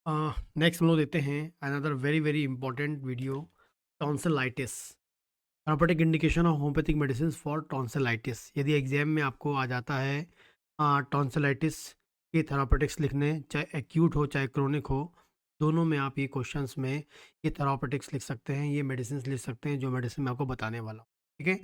Next हम लोग देते हैं another very very important video, tonsillitis. Therapeutic indication of homeopathic medicine for tonsillitis. यदि एग्जाम में आपको आ जाता है टॉन्सिलाइटिस के थेरापेटिक्स लिखने, चाहे एक्यूट हो चाहे क्रोनिक हो, दोनों में आप ये क्वेश्चंस में ये थेरापेटिक्स लिख सकते हैं, ये मेडिसिन लिख सकते हैं जो मेडिसिन मैं आपको बताने वाला हूँ। ठीक है,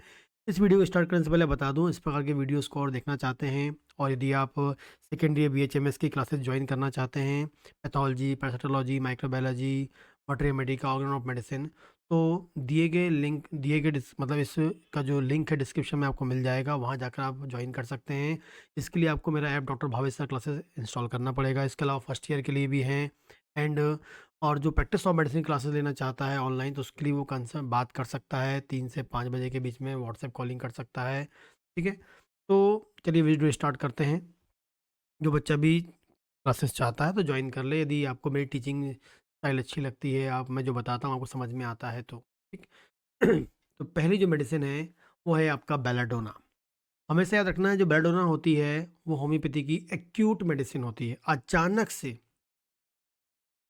इस वीडियो को स्टार्ट करने से पहले बता दूं, इस प्रकार के वीडियोस को और देखना चाहते हैं और यदि आप सेकेंड ईयर BHMS की क्लासेस ज्वाइन करना चाहते हैं, pathology, parasitology, microbiology, material Medica, organ of medicine, तो दिए गए लिंक दिए गए मतलब इसका जो लिंक है डिस्क्रिप्शन में आपको मिल जाएगा, वहाँ जाकर आप ज्वाइन कर सकते हैं। इसके लिए आपको मेरा app doctor Bhavesh sir classes install करना पड़ेगा। इसके अलावा फर्स्ट ईयर के लिए भी हैं एंड और जो प्रैक्टिस ऑफ मेडिसिन क्लासेस लेना चाहता है ऑनलाइन, तो उसके लिए वो कंसर्न बात कर सकता है 3 से 5 बजे के बीच में, व्हाट्सएप कॉलिंग कर सकता है। ठीक है, तो चलिए वीडियो स्टार्ट करते हैं। जो बच्चा भी क्लासेस चाहता है तो ज्वाइन कर ले, यदि आपको मेरी टीचिंग स्टाइल अच्छी लगती है, आप मैं जो बताता हूँ आपको समझ में आता है तो। ठीक। तो पहली जो मेडिसिन है वो है आपका बेलाडोना। हमेशा याद रखना है, जो बेलाडोना होती है वो होम्योपैथी की एक्यूट मेडिसिन होती है। अचानक से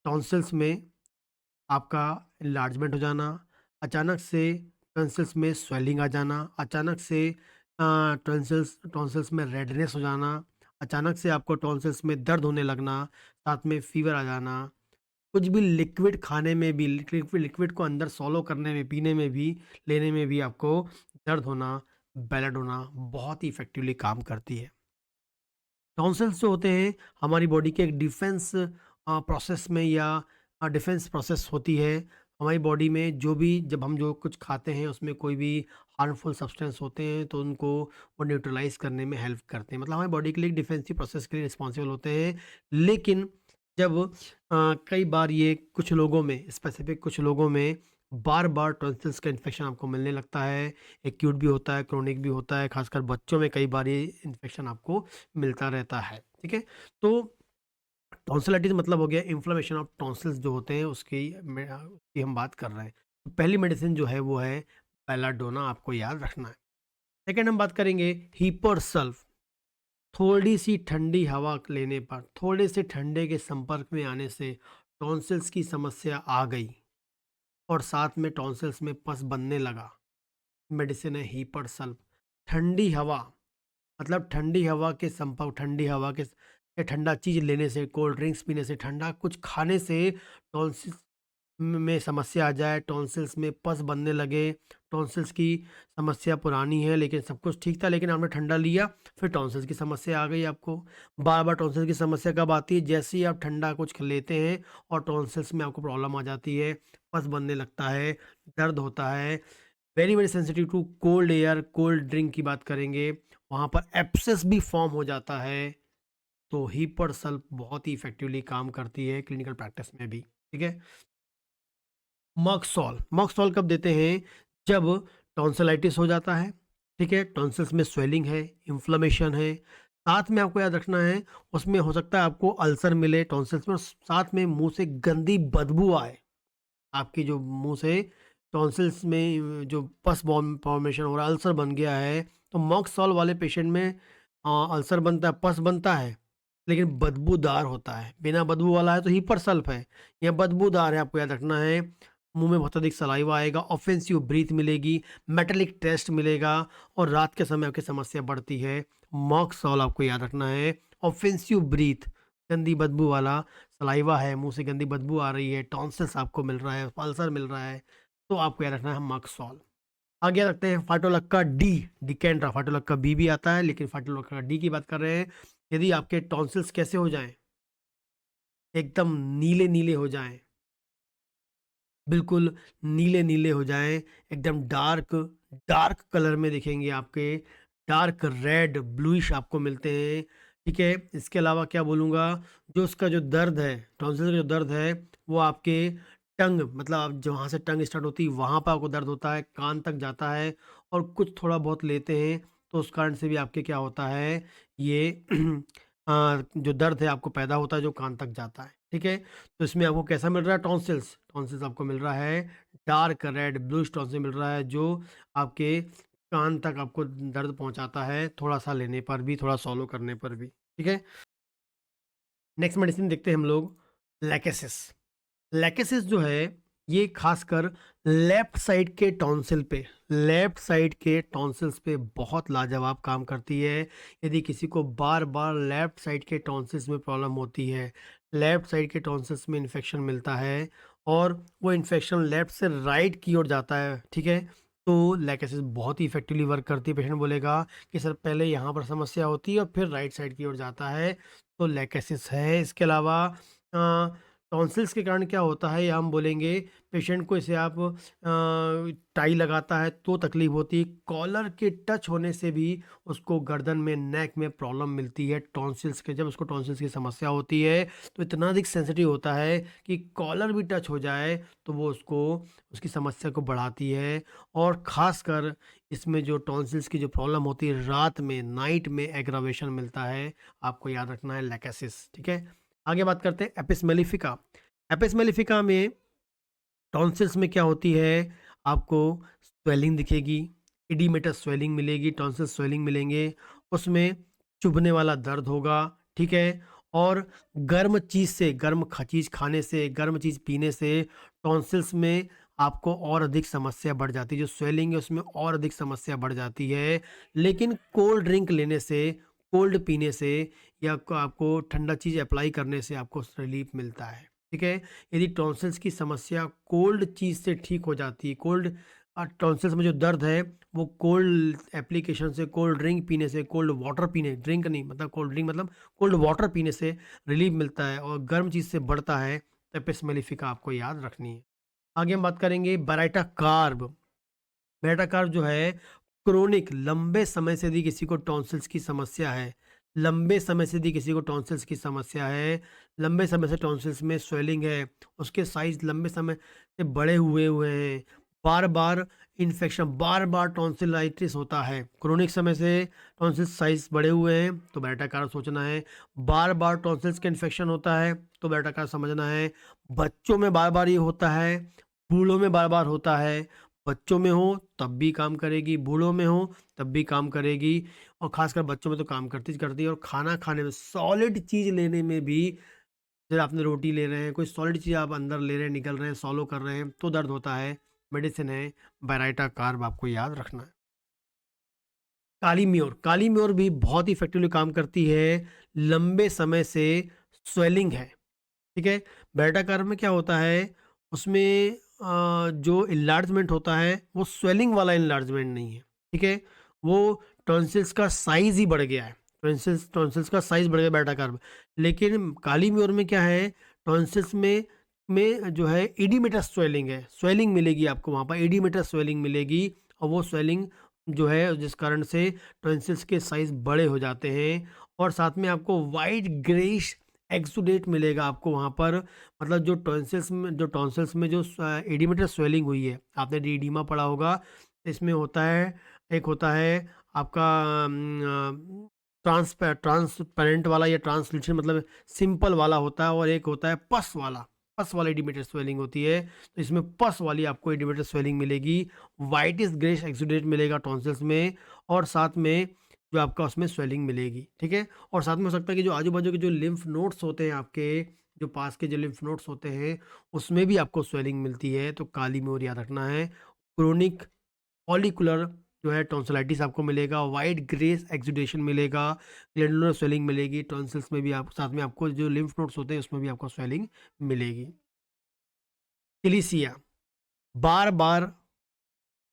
टॉन्सिल्स में आपका इन्लार्जमेंट हो जाना, अचानक से टॉन्सिल्स में स्वेलिंग आ जाना, अचानक से टॉन्सिल्स टॉन्सिल्स में रेडनेस हो जाना, अचानक से आपको टॉन्सिल्स में दर्द होने लगना, साथ में फीवर आ जाना, कुछ भी लिक्विड खाने में भी, लिक्विड को अंदर सॉलो करने में, पीने में भी, लेने में भी आपको दर्द होना, बेलाडोना बहुत ही इफ़ेक्टिवली काम करती है। टॉन्सिल्स जो होते हैं हमारी बॉडी के एक डिफेंस प्रोसेस में या डिफेंस प्रोसेस होती है। हमारी बॉडी में जो भी, जब हम जो कुछ खाते हैं उसमें कोई भी हार्मफुल सब्सटेंस होते हैं तो उनको वो न्यूट्रलाइज करने में हेल्प करते हैं, मतलब हमारी बॉडी के लिए डिफेंसिव प्रोसेस के लिए रिस्पॉन्सिबल होते हैं। लेकिन जब कई बार ये कुछ लोगों में, स्पेसिफिक कुछ लोगों में बार बार टॉन्सिल्स का इन्फेक्शन आपको मिलने लगता है, एक्यूट भी होता है, क्रोनिक भी होता है, खासकर बच्चों में कई बार ये इन्फेक्शन आपको मिलता रहता है। ठीक है, तो टॉन्सिलाइटिस मतलब हो गया इन्फ्लेमेशन ऑफ टॉन्सिल्स जो होते हैं, उसकी हम बात कर रहे हैं। तो पहली मेडिसिन जो है वो है बेलाडोना, आपको याद रखना है। सेकंड हम बात करेंगे हीपरसल्फ। थोड़ी सी ठंडी हवा लेने पर, थोड़े से ठंडे के संपर्क में आने से टॉन्सिल्स की समस्या आ गई और साथ में टॉन्सिल्स में पस बनने लगा, मेडिसिन है हीपरसल्फ। ठंडी हवा मतलब ठंडी हवा के संपर्क, ठंडी हवा के या ठंडा चीज़ लेने से, कोल्ड ड्रिंक्स पीने से, ठंडा कुछ खाने से टॉन्सिल्स में समस्या आ जाए, टॉन्सिल्स में पस बनने लगे। टॉन्सिल्स की समस्या पुरानी है लेकिन सब कुछ ठीक था, लेकिन आपने ठंडा लिया, फिर टॉन्सिल्स की समस्या आ गई आपको। बार बार टॉन्सिल्स की समस्या कब आती है? जैसे ही आप ठंडा कुछ लेते हैं और टॉन्सिल्स में आपको प्रॉब्लम आ जाती है, पस बनने लगता है, दर्द होता है। Very very sensitive to cold air, cold drink की बात करेंगे, वहाँ पर एब्सेस भी फॉर्म हो जाता है। तो हीपरसल्फ बहुत ही इफेक्टिवली काम करती है क्लिनिकल प्रैक्टिस में भी। ठीक है, मॉक्सॉल, मॉक्सॉल कब देते हैं? जब टॉन्सिलाइटिस हो जाता है, ठीक है, टॉन्सिल्स में स्वेलिंग है, इन्फ्लेमेशन है, साथ में आपको याद रखना है उसमें हो सकता है आपको अल्सर मिले टॉन्सिल्स में, और साथ में मुंह से गंदी बदबू आए। आपकी जो मुंह से टॉन्सिल्स में जो पस फॉर्मेशन हो रहा है, अल्सर बन गया है, तो मॉक्सॉल वाले पेशेंट में अल्सर बनता है, पस बनता है, लेकिन बदबूदार होता है। बिना बदबू वाला है तो हीपरसल्फ है, या बदबूदार है, आपको याद रखना है। मुंह में बहुत अधिक सलाइवा आएगा, ऑफेंसिव ब्रीथ मिलेगी, मेटेलिक टेस्ट मिलेगा, और रात के समय आपकी समस्या बढ़ती है। मॉक्सॉल आपको याद रखना है, ऑफेंसिव ब्रीथ, गंदी बदबू वाला, सलाइवा है, मुंह से गंदी बदबू आ रही है, टॉन्सिल्स आपको मिल रहा है, अल्सर मिल रहा है, तो आपको याद रखना है मॉक्सॉल। आगे रखते हैं फाटोलक्का डी, डिकेंड्रा। फाटोलक्का बी भी आता है लेकिन फाटोलक्का डी की बात कर रहे हैं। यदि आपके टॉन्सिल्स कैसे हो जाएं, एकदम नीले नीले हो जाएं, बिल्कुल नीले नीले हो जाएं, एकदम डार्क डार्क कलर में दिखेंगे आपके, डार्क रेड ब्लूइश आपको मिलते हैं। ठीक है, इसके अलावा क्या बोलूँगा, जो उसका जो दर्द है, टॉन्सिल का जो दर्द है, वो आपके टंग, मतलब आप जहाँ से टंग स्टार्ट होती है वहाँ पर आपको दर्द होता है, कान तक जाता है, और कुछ थोड़ा बहुत लेते हैं तो उस कारण से भी आपके क्या होता है, ये जो दर्द है आपको पैदा होता है जो कान तक जाता है। ठीक है, तो इसमें आपको कैसा मिल रहा है? टॉन्सिल्स, टॉन्सिल्स आपको मिल रहा है डार्क रेड ब्लूइश टॉन्सिल मिल रहा है, जो आपके कान तक आपको दर्द पहुंचाता है, थोड़ा सा लेने पर भी, थोड़ा सॉलो करने पर भी। ठीक है, नेक्स्ट मेडिसिन देखते हैं हम लोग, लैकेसिस। लैकेसिस जो है ये खासकर लेफ्ट साइड के टॉन्सिल्स पे बहुत लाजवाब काम करती है। यदि किसी को बार बार लेफ्ट साइड के टॉन्सिल्स में प्रॉब्लम होती है, लेफ्ट साइड के टॉन्सिल्स में इन्फेक्शन मिलता है और वो इन्फेक्शन लेफ्ट से राइट की ओर जाता है, ठीक है, तो लैकेसिस बहुत ही इफेक्टिवली वर्क करती है। पेशेंट बोलेगा कि सर पहले यहाँ पर समस्या होती है और फिर राइट साइड की ओर जाता है, तो लैकेसिस है। इसके अलावा टॉन्सिल्स के कारण क्या होता है, या हम बोलेंगे पेशेंट को, इसे आप टाई लगाता है तो तकलीफ होती है, कॉलर के टच होने से भी उसको गर्दन में, नेक में प्रॉब्लम मिलती है टॉन्सिल्स के। जब उसको टॉन्सिल्स की समस्या होती है तो इतना अधिक सेंसिटिव होता है कि कॉलर भी टच हो जाए तो वो उसको, उसकी समस्या को बढ़ाती है। और ख़ासकर इसमें जो टॉन्सिल्स की जो प्रॉब्लम होती है, रात में, नाइट में एग्रावेशन मिलता है। आपको याद रखना है लैकेसिस, ठीक है। आगे बात करते हैं एपिस मेलिफिका। एपिस मेलिफिका में टॉन्सिल्स में क्या होती है, आपको स्वेलिंग दिखेगी, इडीमेटस स्वेलिंग मिलेगी, टॉन्सिल स्वेलिंग मिलेंगे, उसमें चुभने वाला दर्द होगा, ठीक है। और गर्म चीज़ से, चीज़ खाने से, गर्म चीज़ पीने से टॉन्सिल्स में आपको और अधिक समस्या बढ़ जाती है, जो स्वेलिंग है उसमें और अधिक समस्या बढ़ जाती है। लेकिन कोल्ड ड्रिंक लेने से, कोल्ड पीने से, या आपको ठंडा चीज़ अप्लाई करने से आपको रिलीफ मिलता है, ठीक है। यदि टॉन्सिल्स की समस्या कोल्ड चीज़ से ठीक हो जाती है, कोल्ड टॉन्सिल्स में जो दर्द है वो कोल्ड एप्लीकेशन से, कोल्ड ड्रिंक पीने से, कोल्ड वाटर पीने, ड्रिंक नहीं मतलब कोल्ड ड्रिंक मतलब कोल्ड वाटर पीने से रिलीफ मिलता है और गर्म चीज़ से बढ़ता है, तो एपिस मेलिफिका आपको याद रखनी है। आगे हम बात करेंगे बेराइटा कार्ब। बेटा कार्ब जो है क्रोनिक, लंबे समय से यदि किसी को टॉन्सिल्स की समस्या है, लंबे समय से यदि किसी को टॉन्सिल्स की समस्या है, लंबे समय से टॉन्सिल्स में स्वेलिंग है, उसके साइज लंबे समय से बड़े हुए हुए हैं, बार बार इन्फेक्शन, बार बार टॉन्सिलाइटिस होता है, क्रोनिक समय से टॉन्सिल्स साइज बड़े हुए हैं, तो बेटा कार्ब सोचना है। बार बार टॉन्सिल्स का इन्फेक्शन होता है तो बेटा कार्ब समझना है। बच्चों में बार बार ये होता है, बूढ़ों में बार बार होता है, बच्चों में हो तब भी काम करेगी, बूढ़ों में हो तब भी काम करेगी, और खासकर बच्चों में तो काम करती है। और खाना खाने में, सॉलिड चीज़ लेने में भी, जैसे आपने रोटी ले रहे हैं, कोई सॉलिड चीज़ आप अंदर ले रहे हैं, निकल रहे हैं, सॉलो कर रहे हैं तो दर्द होता है, मेडिसिन है बेराइटा कार्ब, आपको याद रखना है। काली म्योर, काली म्योर भी बहुत ही इफेक्टिवली काम करती है, लंबे समय से स्वेलिंग है, ठीक है। बेटा कार्ब में क्या होता है, उसमें जो इन्लार्जमेंट होता है वो स्वेलिंग वाला इन्लार्जमेंट नहीं है, ठीक है। वो टॉन्सिल्स का साइज ही बढ़ गया है, टॉन्सिल्स टॉन्सिल्स का साइज बढ़ गया बेटा कार्ब। लेकिन काली म्योर में क्या है, टॉन्सिल्स में जो है इडीमेटस स्वेलिंग है, स्वेलिंग मिलेगी आपको वहाँ पर, इडीमेटस स्वेलिंग मिलेगी, और वो स्वेलिंग जो है जिस कारण से टॉन्सिल्स के साइज बड़े हो जाते हैं, और साथ में आपको वाइट ग्रेइश एक्सुडेट मिलेगा आपको वहाँ पर। मतलब जो टॉन्सिल्स में जो एडिमेटर स्वेलिंग हुई है, आपने एडिमा पढ़ा होगा, इसमें होता है, एक होता है आपका ट्रांसपेरेंट वाला या ट्रांसल्यूसेंट, मतलब सिंपल वाला होता है, और एक होता है पस वाला, पस वाला एडिमेटेड स्वेलिंग होती है। तो इसमें पस वाली आपको एडिमेटेड स्वेलिंग मिलेगी, वाइटिस ग्रेश एक्सुडेट मिलेगा टॉन्सिल्स में, और साथ में जो आपका उसमें स्वेलिंग मिलेगी, ठीक है। और साथ में हो सकता है कि जो आजू बाजू के जो लिम्फ नोड्स होते हैं आपके, जो पास के जो लिम्फ नोड्स होते हैं उसमें भी आपको स्वेलिंग मिलती है, तो काली म्योर याद रखना है। क्रोनिक फॉलिकुलर जो है टॉन्सिलाइटिस आपको मिलेगा, वाइट ग्रेस एक्सुडेशन मिलेगा, ग्लैंडुलर स्वेलिंग मिलेगी टॉन्सिल्स में भी, आप साथ में आपको जो लिम्फ नोड्स होते हैं उसमें भी आपको स्वेलिंग मिलेगी। सिलिसिया, बार बार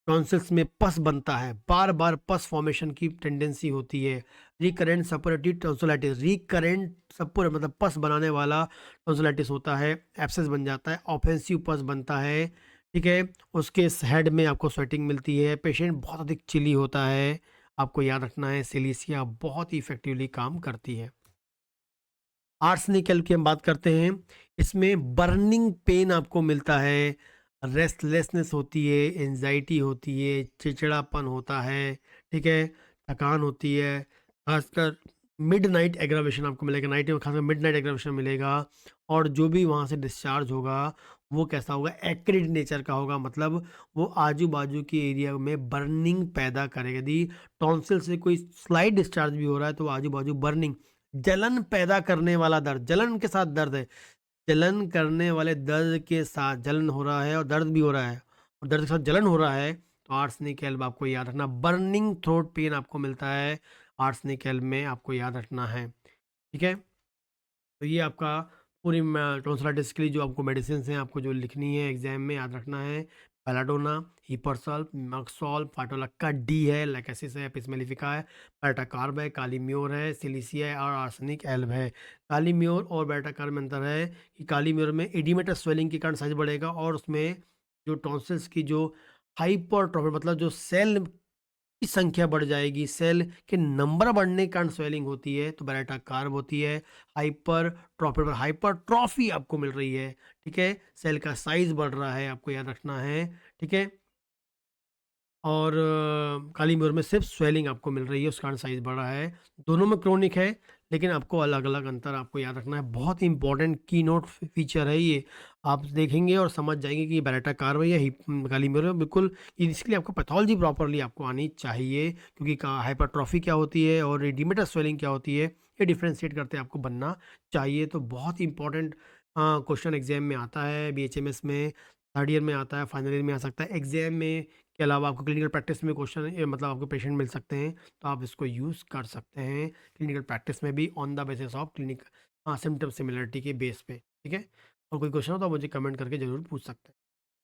टॉन्सिल्स में पस बनता है, बार बार पस फॉर्मेशन की टेंडेंसी होती है, रिकरेंट सपोरेटिव टॉन्सिलाइटिस, रिकरेंट सपोर मतलब पस बनाने वाला टॉन्सिलाइटिस होता है, एब्सेस बन जाता है, ऑफेंसिव पस बनता है, ठीक है। उसके हेड में आपको स्वेटिंग मिलती है, पेशेंट बहुत अधिक चिली होता है, आपको याद रखना है सिलिसिया बहुत ही इफेक्टिवली काम करती है। आर्सेनिकल की हम बात करते हैं, इसमें बर्निंग पेन आपको मिलता है, रेस्टलेसनेस होती है, एंजाइटी होती है, चिड़चिड़ापन होता है, ठीक है, थकान होती है, खासकर मिडनाइट एग्रावेशन आपको मिलेगा, नाइट में खासकर मिडनाइट एग्रावेशन मिलेगा, और जो भी वहाँ से डिस्चार्ज होगा वो कैसा होगा, एक्रिड नेचर का होगा, मतलब वो आजू बाजू के एरिया में बर्निंग पैदा करेगा। यदि टॉन्सिल से कोई स्लाइट डिस्चार्ज भी हो रहा है तो आजू बाजू बर्निंग, जलन पैदा करने वाला दर्द, जलन के साथ दर्द है, जलन करने वाले दर्द के साथ जलन हो रहा है और दर्द भी हो रहा है और दर्द के साथ जलन हो रहा है, तो आर्सेनिक एल्ब आपको याद रखना। बर्निंग थ्रोट पेन आपको मिलता है आर्सेनिक एल्ब में, आपको याद रखना है, ठीक है? तो ये आपका पूरी टॉन्सिलाइटिस के लिए जो आपको मेडिसिन्स हैं, आपको जो लिखनी है एग्ज़ाम में, याद रखना है। बेलाडोना, हिपरसल्फ, मैक्सॉल, फाटोलक्का डी है, लैकेसिस है, पिस्मेलिफिका है, बेटाकार्ब है, कालीम्योर है, सिलिसिया है और आर्सेनिक एल्ब है। कालीम्योर और बेटाकार्ब में अंतर है कि कालीम्योर में एडिमेटस स्वेलिंग के कारण साइज़ बढ़ेगा और उसमें जो टॉन्सिल्स की जो हाइपरट्रोफी मतलब जो सेल की संख्या बढ़ जाएगी, सेल के नंबर बढ़ने के कारण स्वेलिंग होती है, तो बेटा कार्ब होती है। हाइपरट्रॉफी पर हाइपरट्रॉफी आपको मिल रही है, ठीक है? सेल का साइज़ बढ़ रहा है, आपको याद रखना है, ठीक है? और काली मिर्च में सिर्फ स्वेलिंग आपको मिल रही है, उस कारण साइज़ बड़ा है। दोनों में क्रोनिक है, लेकिन आपको अलग-अलग अंतर आपको याद रखना है। बहुत इंपॉर्टेंट कीनोट फीचर है ये। आप देखेंगे और समझ जाएँगे कि ये बेरेटा कार्ब है या काली मिर्च है। बिल्कुल, इसके लिए आपको पैथोलॉजी प्रॉपर्ली आपको आनी चाहिए, क्योंकि का हाइपरट्रॉफी क्या होती है और एडिमेटस स्वेलिंग क्या होती है, ये डिफरेंशिएट करते आपको बनना चाहिए। तो बहुत ही इंपॉर्टेंट क्वेश्चन एग्ज़ाम में आता है, बीएचएमएस में, थर्ड ईयर में आता है, फाइनल ईयर में आ सकता है। एग्ज़ाम में के अलावा आपको क्लिनिकल प्रैक्टिस में क्वेश्चन मतलब आपको पेशेंट मिल सकते हैं, तो आप इसको यूज़ कर सकते हैं क्लिनिकल प्रैक्टिस में भी on the basis of symptom similarity के बेस पे, ठीक है? और कोई क्वेश्चन हो तो आप मुझे कमेंट करके ज़रूर पूछ सकते हैं।